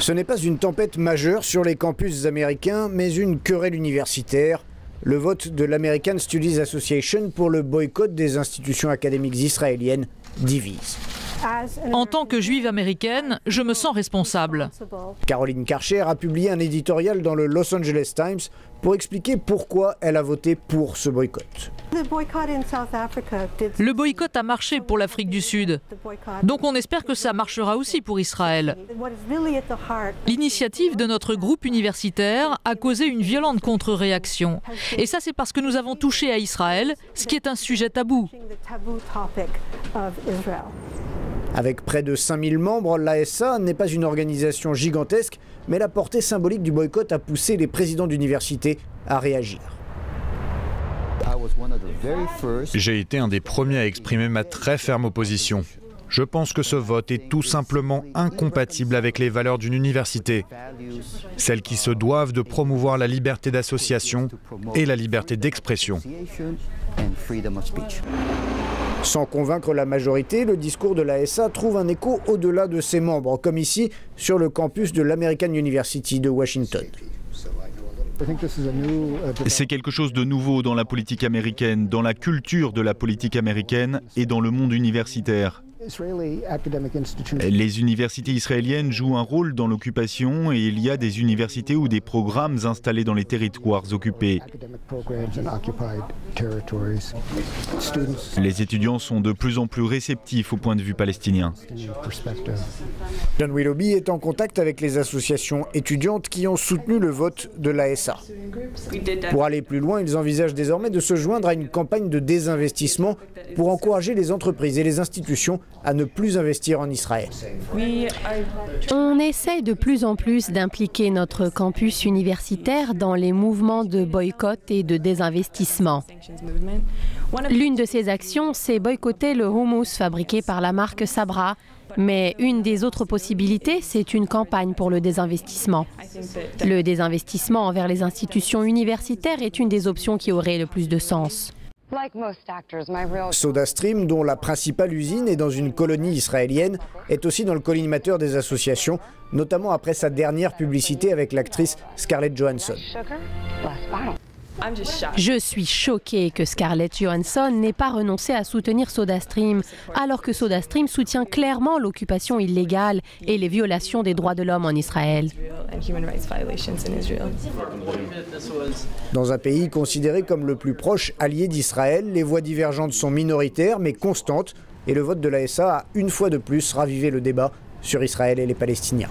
Ce n'est pas une tempête majeure sur les campus américains, mais une querelle universitaire. Le vote de l'American Studies Association pour le boycott des institutions académiques israéliennes divise. En tant que juive américaine, je me sens responsable. Caroline Karcher a publié un éditorial dans le Los Angeles Times pour expliquer pourquoi elle a voté pour ce boycott. Le boycott a marché pour l'Afrique du Sud. Donc on espère que ça marchera aussi pour Israël. L'initiative de notre groupe universitaire a causé une violente contre-réaction. Et ça, c'est parce que nous avons touché à Israël, ce qui est un sujet tabou. Avec près de 5000 membres, l'ASA n'est pas une organisation gigantesque, mais la portée symbolique du boycott a poussé les présidents d'université à réagir. J'ai été un des premiers à exprimer ma très ferme opposition. Je pense que ce vote est tout simplement incompatible avec les valeurs d'une université, celles qui se doivent de promouvoir la liberté d'association et la liberté d'expression. Sans convaincre la majorité, le discours de l'ASA trouve un écho au-delà de ses membres, comme ici sur le campus de l'American University de Washington. C'est quelque chose de nouveau dans la politique américaine, dans la culture de la politique américaine et dans le monde universitaire. Les universités israéliennes jouent un rôle dans l'occupation et il y a des universités ou des programmes installés dans les territoires occupés. Les étudiants sont de plus en plus réceptifs au point de vue palestinien. John Willoughby est en contact avec les associations étudiantes qui ont soutenu le vote de l'ASA. Pour aller plus loin, ils envisagent désormais de se joindre à une campagne de désinvestissement pour encourager les entreprises et les institutions à ne plus investir en Israël. On essaie de plus en plus d'impliquer notre campus universitaire dans les mouvements de boycott et de désinvestissement. L'une de ces actions, c'est boycotter le houmous fabriqué par la marque Sabra. Mais une des autres possibilités, c'est une campagne pour le désinvestissement. Le désinvestissement envers les institutions universitaires est une des options qui aurait le plus de sens. SodaStream, dont la principale usine est dans une colonie israélienne, est aussi dans le collimateur des associations, notamment après sa dernière publicité avec l'actrice Scarlett Johansson. Je suis choquée que Scarlett Johansson n'ait pas renoncé à soutenir SodaStream, alors que SodaStream soutient clairement l'occupation illégale et les violations des droits de l'homme en Israël. Dans un pays considéré comme le plus proche allié d'Israël, les voix divergentes sont minoritaires mais constantes, et le vote de l'ASA a une fois de plus ravivé le débat sur Israël et les Palestiniens.